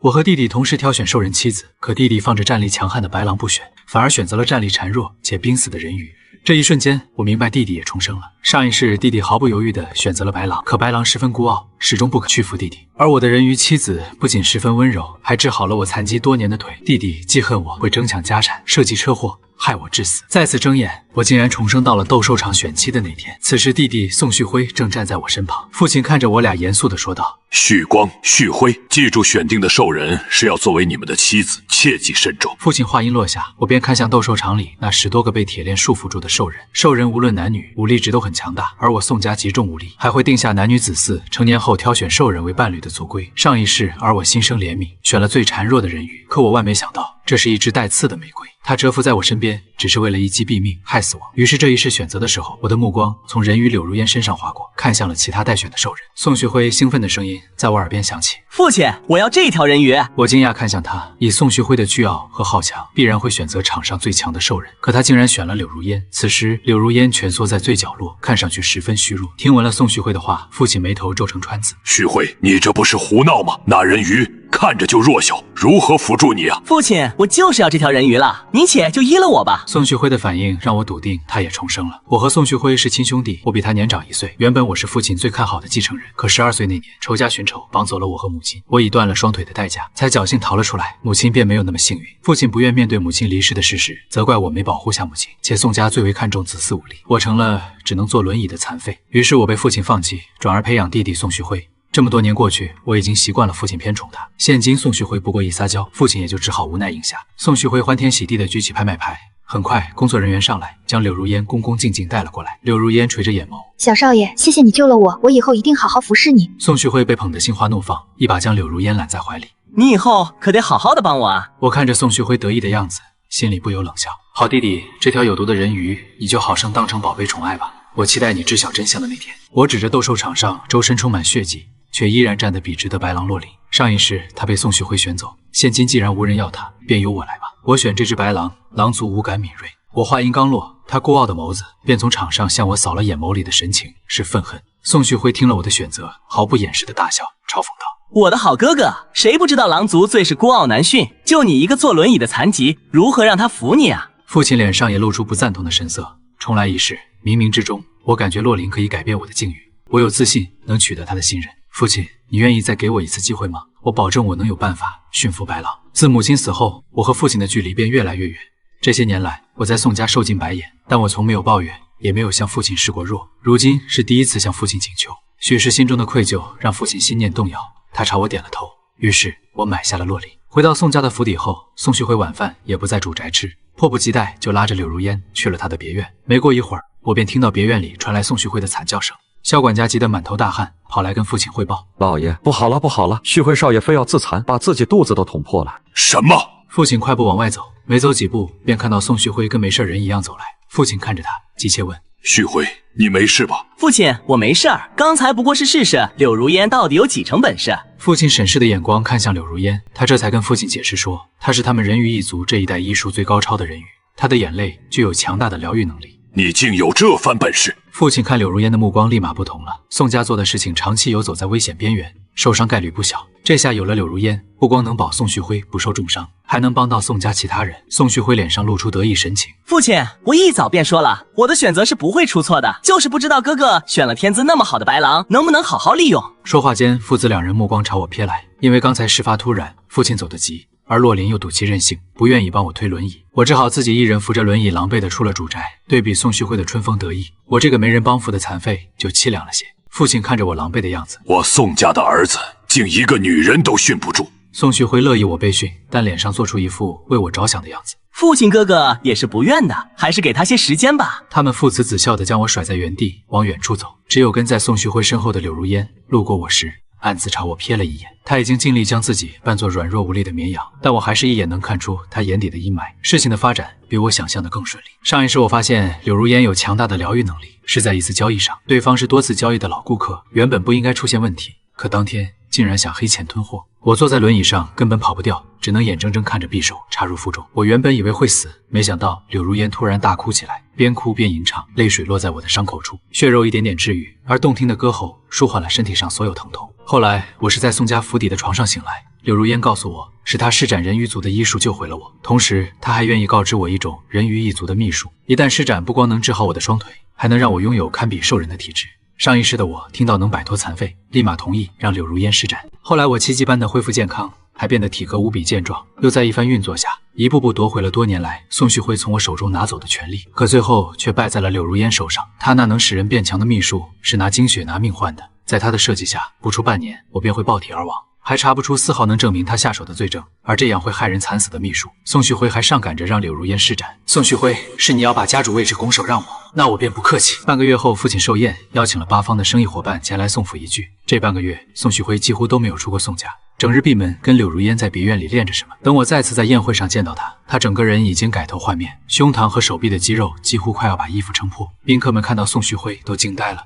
我和弟弟同时挑选兽人妻子，可弟弟放着战力强悍的白狼不选，反而选择了战力孱弱且濒死的人鱼。这一瞬间，我明白弟弟也重生了。上一世，弟弟毫不犹豫地选择了白狼，可白狼十分孤傲，始终不肯屈服弟弟。而我的人鱼妻子不仅十分温柔，还治好了我残疾多年的腿。弟弟记恨我会争抢家产，设计车祸，害我致死。再次睁眼，我竟然重生到了斗兽场选妻的那天。此时，弟弟宋旭辉正站在我身旁。父亲看着我俩，严肃地说道：“旭光、旭辉，记住选定的兽人是要作为你们的妻子，切记慎重。”父亲话音落下，我便看向斗兽场里那10多个被铁链束缚住的兽人。兽人无论男女，武力值都很强大，而我宋家极重武力，还会定下男女子嗣，成年后挑选兽人为伴侣的族规。上一世，而我心生怜悯，选了最孱弱的人鱼。可我万没想到，这是一只带刺的玫瑰。它蛰伏在我身边，只是为了一击毙命，害死我。于是这一世选择的时候，我的目光从人鱼柳如烟身上划过，看向了其他待选的兽人。宋旭辉兴奋的声音在我耳边响起：“父亲，我要这条人鱼！”我惊讶看向他，以宋旭辉的倨傲和好强，必然会选择场上最强的兽人，可他竟然选了柳如烟。此时，柳如烟蜷缩在最角落，看上去十分虚弱。听闻了宋旭辉的话，父亲眉头皱成川字：“旭辉，你这不是胡闹吗？那人鱼看着就弱小，如何辅助你啊？”父亲，我就是要这条人鱼了，您且就依了我吧。宋旭辉的反应让我笃定他也重生了。我和宋旭辉是亲兄弟，我比他年长1岁。原本我是父亲最看好的继承人，可12岁那年，仇家寻仇，绑走了我和母亲，我以断了双腿的代价，才侥幸逃了出来。母亲便没有那么幸运。父亲不愿面对母亲离世的事实，责怪我没保护下母亲，且宋家最为看重子嗣武力，我成了只能坐轮椅的残废。于是我被父亲放弃，转而培养弟弟宋旭辉。这么多年过去，我已经习惯了父亲偏宠他。现今宋旭辉不过一撒娇，父亲也就只好无奈应下。宋旭辉欢天喜地地举起拍卖牌，很快工作人员上来，将柳如烟恭恭敬敬带了过来。柳如烟垂着眼眸：“小少爷，谢谢你救了我，我以后一定好好服侍你。”宋旭辉被捧得心花怒放，一把将柳如烟揽在怀里：“你以后可得好好的帮我啊！”我看着宋旭辉得意的样子，心里不由冷笑。好弟弟，这条有毒的人鱼，你就好生当成宝贝宠爱吧。我期待你知晓真相的那天。我指着斗兽场上周身充满血迹，却依然站得笔直的白狼洛林。上一世他被宋旭辉选走，现今既然无人要他，便由我来吧。我选这只白狼，狼族五感敏锐。我话音刚落，他孤傲的眸子便从场上向我扫了眼，眸里的神情是愤恨。宋旭辉听了我的选择，毫不掩饰的大笑，嘲讽道：“我的好哥哥，谁不知道狼族最是孤傲难驯？就你一个坐轮椅的残疾，如何让他服你啊？”父亲脸上也露出不赞同的神色。重来一世，冥冥之中，我感觉洛林可以改变我的境遇，我有自信能取得他的信任。父亲，你愿意再给我一次机会吗？我保证我能有办法驯服白狼。自母亲死后，我和父亲的距离便越来越远。这些年来，我在宋家受尽白眼，但我从没有抱怨，也没有向父亲示过弱。如今是第一次向父亲请求，许是心中的愧疚让父亲心念动摇。他朝我点了头，于是我买下了洛林。回到宋家的府邸后，宋旭辉晚饭也不在主宅吃，迫不及待就拉着柳如烟去了他的别院。没过一会儿，我便听到别院里传来宋旭辉的惨叫声。萧管家急得满头大汗，跑来跟父亲汇报：“老爷，不好了，不好了！旭辉少爷非要自残，把自己肚子都捅破了。”什么？父亲快步往外走，没走几步便看到宋旭辉跟没事人一样走来。父亲看着他，急切问：“旭辉，你没事吧？”“父亲，我没事儿，刚才不过是试试柳如烟到底有几成本事。”父亲审视的眼光看向柳如烟，他这才跟父亲解释说，他是他们人鱼一族这一代医术最高超的人鱼，他的眼泪具有强大的疗愈能力。你竟有这番本事！父亲看柳如烟的目光立马不同了。宋家做的事情长期游走在危险边缘，受伤概率不小。这下有了柳如烟，不光能保宋旭辉不受重伤，还能帮到宋家其他人。宋旭辉脸上露出得意神情：“父亲，我一早便说了，我的选择是不会出错的，就是不知道哥哥选了天资那么好的白狼，能不能好好利用。”说话间，父子两人目光朝我瞥来。因为刚才事发突然，父亲走得急，而洛林又赌气任性，不愿意帮我推轮椅，我只好自己一人扶着轮椅狼狈地出了主宅。对比宋旭辉的春风得意，我这个没人帮扶的残废就凄凉了些。父亲看着我狼狈的样子：“我宋家的儿子竟一个女人都驯不住。”宋旭辉乐意我被训，但脸上做出一副为我着想的样子。父亲哥哥也是不愿的，还是给他些时间吧。他们父慈子孝地将我甩在原地，往远处走。只有跟在宋旭辉身后的柳如烟路过我时，暗自朝我瞥了一眼。他已经尽力将自己扮作软弱无力的绵羊，但我还是一眼能看出他眼底的阴霾。事情的发展比我想象的更顺利。上一世我发现柳如烟有强大的疗愈能力，是在一次交易上，对方是多次交易的老顾客，原本不应该出现问题，可当天竟然想黑钱吞货。我坐在轮椅上根本跑不掉，只能眼睁睁看着匕首插入腹中。我原本以为会死，没想到柳如烟突然大哭起来，边哭边吟唱，泪水落在我的伤口处，血肉一点点治愈，而动听的歌喉舒缓了身体上所有疼痛。后来我是在宋家府邸的床上醒来，柳如烟告诉我，是她施展人鱼族的医术救回了我，同时她还愿意告知我一种人鱼一族的秘术，一旦施展，不光能治好我的双腿，还能让我拥有堪比兽人的体质。上一世的我听到能摆脱残废，立马同意让柳如烟施展。后来我奇迹般的恢复健康，还变得体格无比健壮，又在一番运作下，一步步夺回了多年来宋旭辉从我手中拿走的权利。可最后却败在了柳如烟手上，他那能使人变强的秘术是拿精血拿命换的，在他的设计下，不出半年我便会爆体而亡，还查不出丝毫能证明他下手的罪证。而这样会害人惨死的秘术，宋旭辉还上赶着让柳如烟施展。宋旭辉，是你要把家主位置拱手让我，那我便不客气。半个月后，父亲寿宴，邀请了八方的生意伙伴前来宋府一聚。这半个月，宋旭辉几乎都没有出过宋家，整日闭门跟柳如烟在别院里练着什么。等我再次在宴会上见到他，他整个人已经改头换面，胸膛和手臂的肌肉几乎快要把衣服撑破。宾客们看到宋旭辉都惊呆了。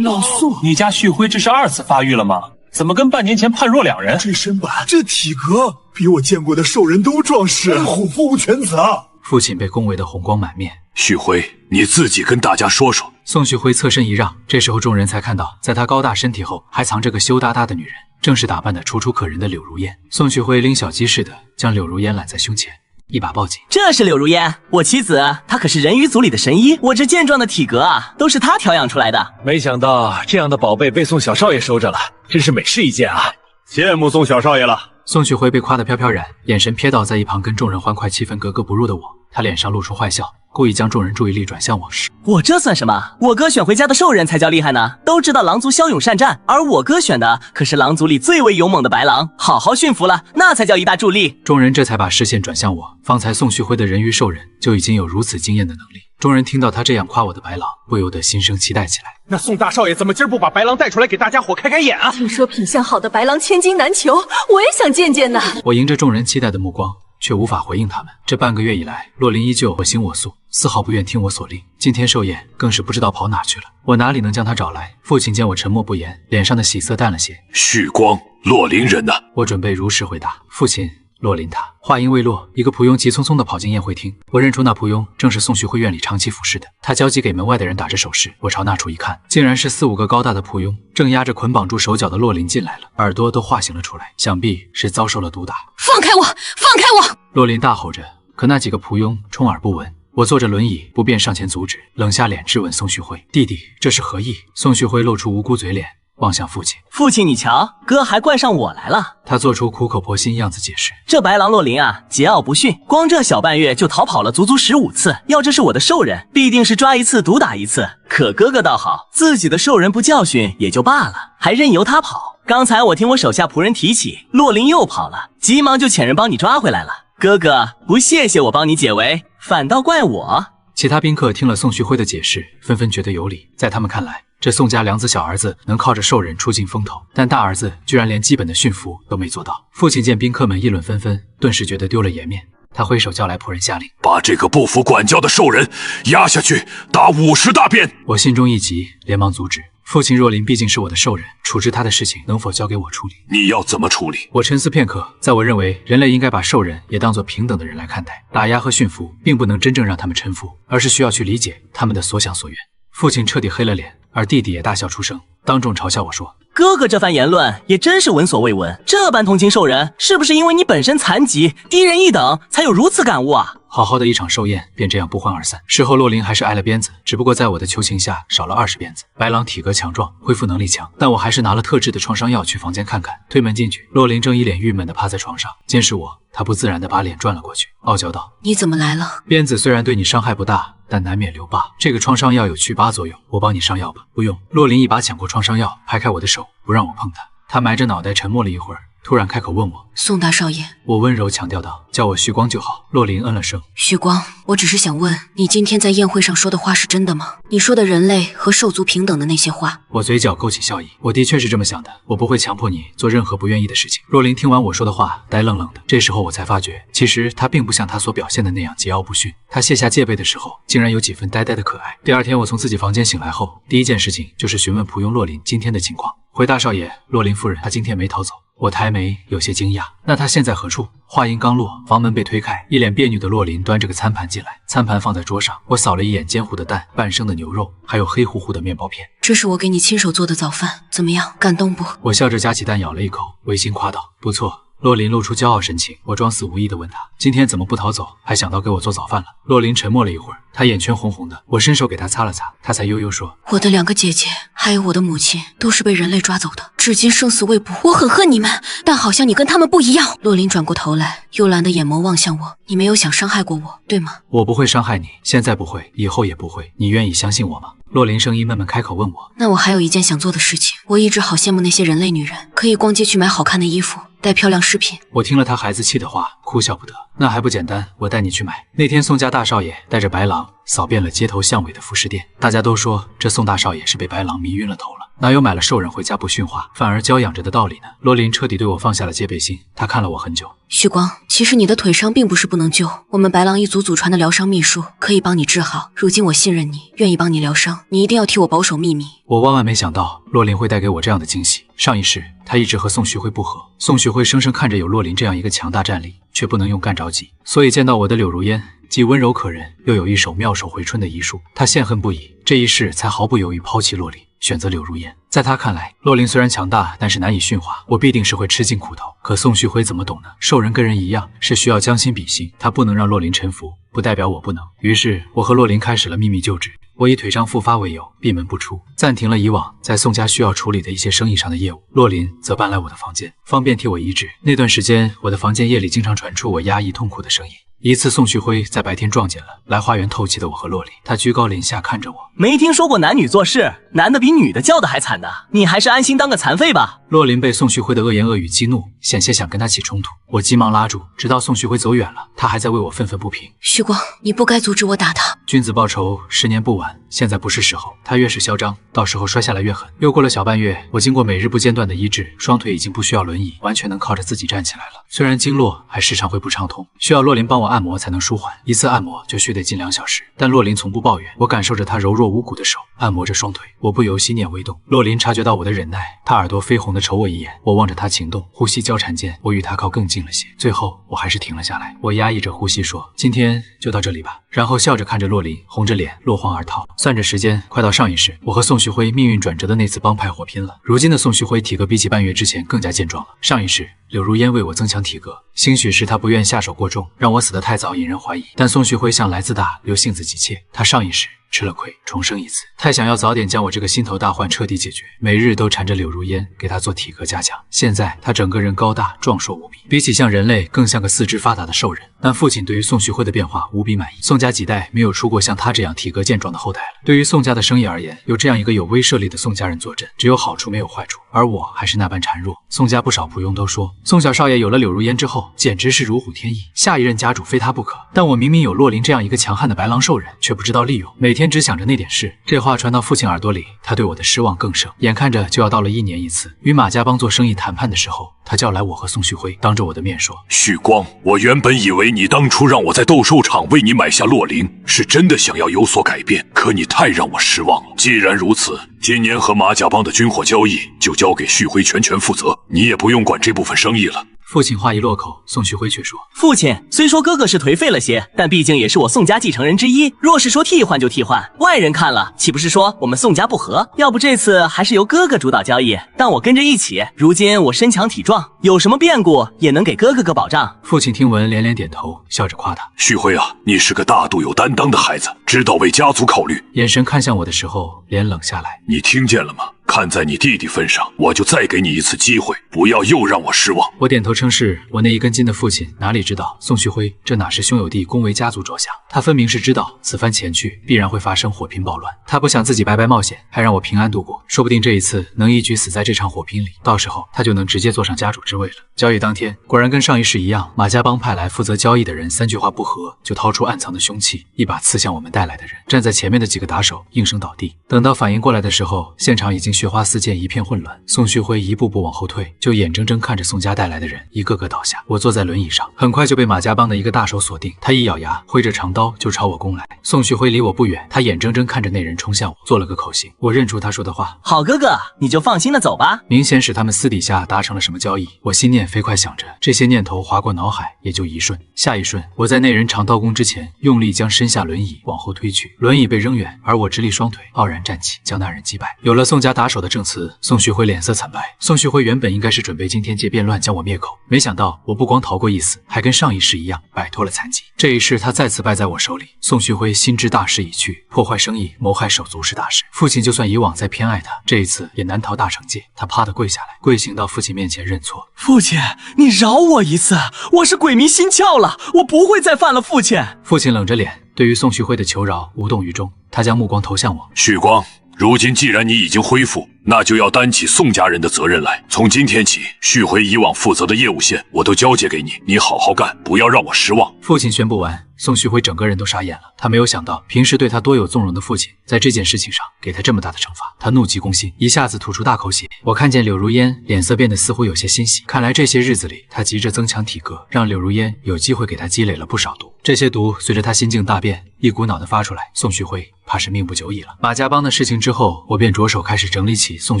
老宋，你家旭辉这是2次发育了吗？怎么跟半年前判若两人？这身板，这体格，比我见过的兽人都壮实，虎父无犬子啊！父亲被恭维得红光满面。旭辉，你自己跟大家说说。宋旭辉侧身一让，这时候众人才看到，在他高大身体后还藏着个羞答答的女人，正是打扮得楚楚可人的柳如烟。宋旭辉拎小鸡似的将柳如烟揽在胸前，一把抱紧。这是柳如烟，我妻子，她可是人鱼族里的神医，我这健壮的体格啊，都是她调养出来的。没想到这样的宝贝被宋小少爷收着了，真是美事一件啊！羡慕宋小少爷了。宋旭辉被夸得飘飘然，眼神瞥到在一旁跟众人欢快气氛格格不入的我，他脸上露出坏笑，故意将众人注意力转向我。我这算什么？我哥选回家的兽人才叫厉害呢！都知道狼族骁勇善战，而我哥选的可是狼族里最为勇猛的白狼，好好驯服了，那才叫一大助力。众人这才把视线转向我，方才宋旭辉的人鱼兽人就已经有如此惊艳的能力。众人听到他这样夸我的白狼，不由得心生期待起来。那宋大少爷怎么今儿不把白狼带出来给大家伙开开眼啊？听说品相好的白狼千金难求，我也想见见呢。我迎着众人期待的目光，却无法回应他们。这半个月以来，洛林依旧我行我素，丝毫不愿听我所令。今天寿宴更是不知道跑哪去了，我哪里能将他找来？父亲见我沉默不言，脸上的喜色淡了些。旭光，洛林人呢？我准备如实回答。父亲，洛林他。话音未落，一个仆佣急匆匆地跑进宴会厅，我认出那仆佣正是宋旭辉院里长期服侍的。他交给给门外的人打着手势，我朝那处一看，竟然是4、5个高大的仆佣，正压着捆绑住手脚的洛林进来了，耳朵都化形了出来，想必是遭受了毒打。放开我！放开我！洛林大吼着，可那几个仆佣充耳不闻。我坐着轮椅，不便上前阻止，冷下脸质问宋旭辉：“弟弟，这是何意？”宋旭辉露出无辜嘴脸，望向父亲。父亲，你瞧，哥还怪上我来了。他做出苦口婆心样子解释：“这白狼洛林啊，桀骜不驯，光这小半月就逃跑了足足15次。要这是我的兽人，必定是抓一次毒打一次。可哥哥倒好，自己的兽人不教训也就罢了，还任由他跑。刚才我听我手下仆人提起，洛林又跑了，急忙就遣人帮你抓回来了。哥哥不谢谢我帮你解围，反倒怪我。”其他宾客听了宋旭辉的解释，纷纷觉得有理。在他们看来，这宋家良子小儿子能靠着兽人出尽风头，但大儿子居然连基本的驯服都没做到。父亲见宾客们议论纷纷，顿时觉得丢了颜面。他挥手叫来仆人下令，把这个不服管教的兽人押下去，打50大鞭。我心中一急，连忙阻止。父亲若琳毕竟是我的兽人，处置他的事情能否交给我处理？你要怎么处理？我沉思片刻，在我认为人类应该把兽人也当作平等的人来看待，打压和驯服并不能真正让他们臣服，而是需要去理解他们的所想所愿。父亲彻底黑了脸，而弟弟也大笑出声，当众嘲笑我说：“哥哥这番言论也真是闻所未闻，这般同情兽人，是不是因为你本身残疾，低人一等，才有如此感悟啊？”好好的一场寿宴便这样不欢而散。事后洛林还是挨了鞭子，只不过在我的求情下少了20鞭子。白狼体格强壮，恢复能力强，但我还是拿了特制的创伤药去房间看看。推门进去，洛林正一脸郁闷地趴在床上，见是我，他不自然地把脸转了过去，傲娇道：“你怎么来了？”鞭子虽然对你伤害不大，但难免留疤。这个创伤药有去疤作用，我帮你上药吧。不用。洛林一把抢过创伤药，拍开我的手，不让我碰它。他埋着脑袋沉默了一会儿，突然开口问我：“宋大少爷。”我温柔强调道：“叫我旭光就好。”洛林嗯了声。旭光，我只是想问，你今天在宴会上说的话是真的吗？你说的人类和兽族平等的那些话。我嘴角勾起笑意，我的确是这么想的，我不会强迫你做任何不愿意的事情。洛林听完我说的话，呆愣愣的。这时候我才发觉，其实他并不像他所表现的那样桀骜不驯，他卸下戒备的时候，竟然有几分呆呆的可爱。第二天我从自己房间醒来后，第一件事情就是询问仆佣洛林今天的情况。回大少爷，洛林夫人她今天没逃走。我抬眉，有些惊讶。那她现在何处？话音刚落，房门被推开，一脸别扭的洛林端着个餐盘进来。餐盘放在桌上，我扫了一眼煎糊的蛋、半生的牛肉，还有黑乎乎的面包片。这是我给你亲手做的早饭，怎么样？感动不？我笑着夹起蛋咬了一口，违心夸道：“不错。”洛林露出骄傲神情，我装死无意地问他：“今天怎么不逃走，还想到给我做早饭了？”洛林沉默了一会儿，他眼圈红红的，我伸手给他擦了擦，他才悠悠说：“我的2个姐姐，还有我的母亲，都是被人类抓走的，至今生死未卜。我很恨你们，但好像你跟他们不一样。”洛林转过头来，幽蓝的眼眸望向我：“你没有想伤害过我，对吗？”我不会伤害你，现在不会，以后也不会。你愿意相信我吗？洛林声音闷闷开口问我。那我还有一件想做的事情，我一直好羡慕那些人类女人，可以逛街去买好看的衣服，带漂亮饰品。我听了他孩子气的话，哭笑不得。那还不简单，我带你去买。那天宋家大少爷带着白狼扫遍了街头巷尾的服饰店，大家都说这宋大少爷是被白狼迷晕了头了，哪有买了兽人回家不驯化，反而娇养着的道理呢？罗琳彻底对我放下了戒备心，他看了我很久。旭光，其实你的腿伤并不是不能救，我们白狼一族祖传的疗伤秘术可以帮你治好。如今我信任你，愿意帮你疗伤，你一定要替我保守秘密。我万万没想到洛琳会带给我这样的惊喜。上一世他一直和宋旭辉不和，宋旭辉生生看着有洛琳这样一个强大战力，却不能用干着急，所以见到我的柳如烟既温柔可人，又有一手妙手回春的医术，他羡恨不已，这一世才毫不犹豫抛弃洛琳，选择柳如烟。在他看来，洛琳虽然强大，但是难以驯化，我必定是会吃尽苦头。可宋旭辉怎么懂呢？兽人跟人一样，是需要将心比心，他不能让洛琳臣服，不代表我不能。于是我和洛琳开始了秘密救治。我以腿伤复发为由，闭门不出，暂停了以往在宋家需要处理的一些生意上的业务。洛琳则搬来我的房间，方便替我医治。那段时间，我的房间夜里经常传出我压抑痛苦的声音。一次，宋旭辉在白天撞见了来花园透气的我和洛琳，他居高临下看着我，没听说过男女做事，男的比女的叫的还惨的，你还是安心当个残废吧。洛琳被宋旭辉的恶言恶语激怒，险些想跟他起冲突，我急忙拉住，直到宋旭辉走远了，他还在为我愤愤不平。旭光，你不该阻止我打他。君子报仇，10年不晚，现在不是时候。他越是嚣张，到时候摔下来越狠。又过了小半月，我经过每日不间断的医治，双腿已经不需要轮椅，完全能靠着自己站起来了。虽然经络还时常会不畅通，需要洛琳帮我按摩才能舒缓，一次按摩就需得近2小时，但洛琳从不抱怨。我感受着她柔弱无骨的手按摩着双腿，我不由心念微动。洛琳察觉到我的忍耐，她耳朵绯红的瞅我一眼，我望着她情动，呼吸交缠间，我与她靠更近了些。最后我还是停了下来，我压抑着呼吸说：“今天就到这里吧。”然后笑着看着洛琳，红着脸落荒而逃。算着时间，快到上一世我和宋旭辉命运转折的那次帮派火拼了。如今的宋旭辉体格比起半月之前更加健壮了。上一世柳如烟为我增强体格，兴许是他不愿下手过重，让我死得太早引人怀疑。但宋旭辉向来自大又性子急切，他上一世吃了亏，重生一次，太想要早点将我这个心头大患彻底解决，每日都缠着柳如烟给他做体格加强。现在他整个人高大壮硕无比，比起像人类更像个四肢发达的兽人。但父亲对于宋旭辉的变化无比满意，宋家几代没有出过像他这样体格健壮的后代了。对于宋家的生意而言，有这样一个有威慑力的宋家人坐镇，只有好处没有坏处，而我还是那般孱弱。宋家不少仆佣都说，宋小少爷有了柳如烟之后，简直是如虎添翼，下一任家主非他不可。但我明明有洛琳这样一个强悍的白狼兽人，却不知道利用，每天只想着那点事。这话传到父亲耳朵里，他对我的失望更盛。眼看着就要到了1年一次与马家帮做生意谈判的时候，他叫来我和宋旭辉，当着我的面说：“旭光，我原本以为你当初让我在斗兽场为你买下洛琳，是真的想要有所改变，可你太让我失望了。既然如此，今年和马甲帮的军火交易就交给旭辉全权负责，你也不用管这部分生意了。”父亲话一落口，宋旭辉却说：“父亲，虽说哥哥是颓废了些，但毕竟也是我宋家继承人之一。若是说替换就替换，外人看了岂不是说我们宋家不和？要不这次还是由哥哥主导交易，但我跟着一起。如今我身强体壮，有什么变故也能给哥哥个保障。”父亲听闻连连点头，笑着夸他：“旭辉啊，你是个大度有担当的孩子，知道为家族考虑。”眼神看向我的时候，脸冷下来。你听见了吗？看在你弟弟份上，我就再给你一次机会，不要又让我失望。我点头称是。我那1根筋的父亲哪里知道，宋旭辉这哪是兄友弟恭为家族着想，他分明是知道此番前去必然会发生火拼暴乱，他不想自己白白冒险，还让我平安度过。说不定这一次能一举死在这场火拼里，到时候他就能直接坐上家主之位了。交易当天，果然跟上一世一样，马家帮派来负责交易的人3句话不合，就掏出暗藏的凶器，一把刺向我们带来的人。站在前面的几个打手应声倒地。等到反应过来的时候，现场已经情血花四溅，一片混乱。宋旭辉一步步往后退，就眼睁睁看着宋家带来的人一个个倒下。我坐在轮椅上，很快就被马家帮的一个大手锁定。他一咬牙，挥着长刀就朝我攻来。宋旭辉离我不远，他眼睁睁看着那人冲向我，做了个口型。我认出他说的话：“好哥哥，你就放心的走吧。”明显是他们私底下达成了什么交易。我心念飞快想着，这些念头划过脑海，也就一瞬。下一瞬，我在那人长刀攻之前，用力将身下轮椅往后推去，轮椅被扔远，而我直立双腿，傲然站起，将那人击败。有了宋家打手的证词，宋旭辉脸色惨白。宋旭辉原本应该是准备今天借变乱将我灭口，没想到我不光逃过一死，还跟上一世一样摆脱了残疾。这一世他再次败在我手里。宋旭辉心知大势已去，破坏生意、谋害手足是大事。父亲就算以往再偏爱他，这一次也难逃大惩戒。他啪地跪下来，跪行到父亲面前认错：“父亲，你饶我一次，我是鬼迷心窍了，我不会再犯了。”父亲。父亲冷着脸，对于宋旭辉的求饶无动于衷。他将目光投向我：“旭光，如今既然你已经恢复，那就要担起宋家人的责任来。从今天起，旭辉以往负责的业务线我都交接给你，你好好干，不要让我失望。”父亲宣布完，宋旭辉整个人都傻眼了。他没有想到，平时对他多有纵容的父亲，在这件事情上给他这么大的惩罚。他怒极攻心，一下子吐出大口血。我看见柳如烟脸色变得似乎有些欣喜，看来这些日子里他急着增强体格，让柳如烟有机会给他积累了不少毒。这些毒随着他心境大变，一股脑的发出来。宋旭辉怕是命不久矣了。马家帮的事情之后，我便着手开始整理起宋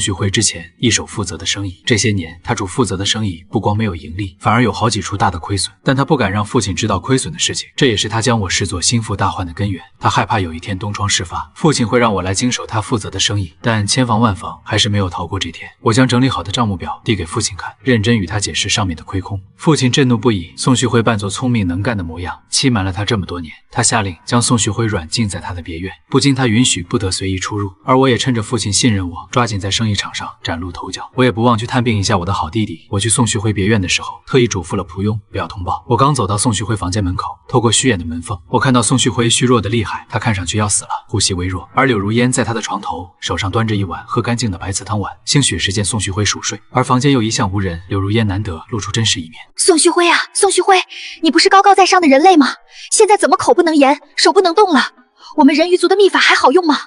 旭辉之前一手负责的生意。这些年他主负责的生意不光没有盈利，反而有好几处大的亏损，但他不敢让父亲知道亏损的事情，这也是他将我视作心腹大患的根源。他害怕有一天东窗事发，父亲会让我来经手他负责的生意，但千防万防还是没有逃过这天。我将整理好的账目表递给父亲看，认真与他解释上面的亏空。父亲震怒不已，宋旭辉扮作聪明能干的模样，欺瞒了他这么多年。他下令将宋旭辉软禁在他的别院，不经他允许不得随意出入。而我也趁着父亲信任我，抓紧在生意场上崭露头角。我也不忘去探病一下我的好弟弟。我去宋旭辉别院的时候，特意嘱咐了仆佣不要通报。我刚走到宋旭辉房间门口，透过虚掩的门缝，我看到宋旭辉虚弱的厉害，他看上去要死了，呼吸微弱。而柳如烟在他的床头，手上端着一碗喝干净的白瓷汤碗，兴许是见宋旭辉熟睡，而房间又一向无人，柳如烟难得露出真实一面。宋旭辉啊，宋旭辉，你不是高高在上的人类吗？现在怎么口不能言，手不能动了？我们人鱼族的秘法还好用吗？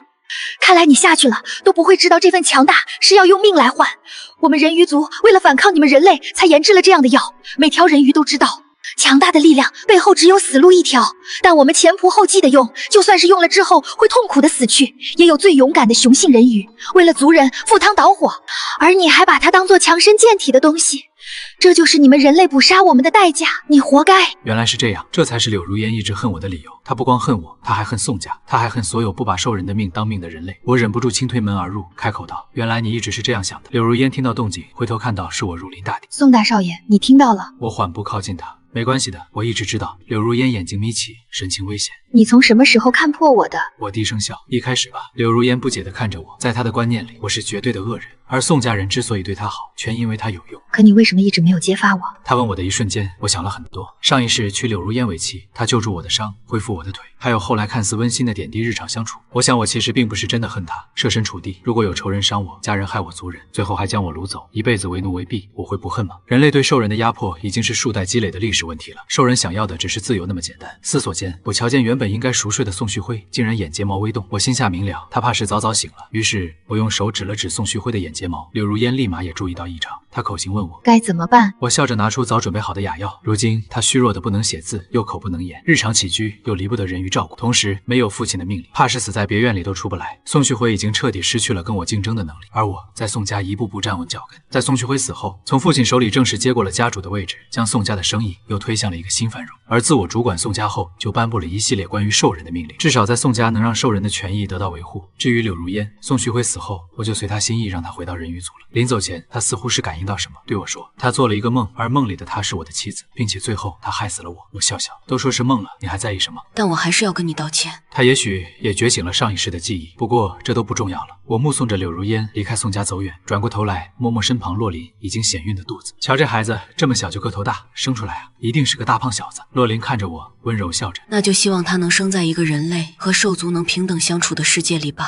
看来你下去了都不会知道这份强大是要用命来换。我们人鱼族为了反抗你们人类才研制了这样的药，每条人鱼都知道强大的力量背后只有死路一条，但我们前仆后继的用，就算是用了之后会痛苦的死去，也有最勇敢的雄性人鱼为了族人赴汤蹈火，而你还把它当作强身健体的东西，这就是你们人类捕杀我们的代价，你活该。原来是这样，这才是柳如烟一直恨我的理由。她不光恨我，她还恨宋家，她还恨所有不把兽人的命当命的人类。我忍不住轻推门而入，开口道：“原来你一直是这样想的。”柳如烟听到动静，回头看到是我如临大敌。宋大少爷，你听到了？我缓步靠近他。没关系的，我一直知道。柳如烟眼睛眯起，神情危险。你从什么时候看破我的？我低声笑。一开始吧。柳如烟不解地看着我，在她的观念里，我是绝对的恶人，而宋家人之所以对她好，全因为她有用。可你为什么一直没有揭发我？他问我的一瞬间，我想了很多。上一世娶柳如烟为妻，他救助我的伤，恢复我的腿，还有后来看似温馨的点滴日常相处。我想我其实并不是真的恨他，设身处地，如果有仇人伤我，家人害我族人，最后还将我掳走，一辈子为奴为婢，我会不恨吗？人类对兽人的压迫已经是数代积累的历史问题了，兽人想要的只是自由那么简单。思索间，我瞧见原本应该熟睡的宋旭辉竟然眼睫毛微动，我心下明了，他怕是早早醒了。于是我用手指了指宋旭辉的眼睫毛，柳如烟立马也注意到异常，他口型问我该怎么办。我笑着拿出早准备好的哑药。如今他虚弱的不能写字，又口不能言，日常起居又离不得人鱼照顾，同时没有父亲的命令，怕是死在别院里都出不来。宋旭辉已经彻底失去了跟我竞争的能力，而我在宋家一步步站稳脚跟。在宋旭辉死后，从父亲手里正式接过了家主的位置，将宋家的生意又推向了一个新繁荣。而自我主管宋家后，就颁布了一系列关于兽人的命令，至少在宋家能让兽人的权益得到维护。至于柳如烟，宋旭辉死后，我就随他心意让他回到人鱼族了。临走前，他似乎是感应到什么，对我说他做了一个梦，而梦里的他是我的妻子，并且最后他害死了我。我笑笑，都说是梦了，你还在意什么？但我还是要跟你道歉。他也许也觉醒了上一世的记忆，不过这都不重要了。我目送着柳如烟离开宋家走远，转过头来摸摸身旁洛林已经显孕的肚子。瞧这孩子这么小就个头大，生出来啊，一定是个大胖小子。洛林看着我，温柔笑着。那就希望他能生在一个人类和兽族能平等相处的世界里吧。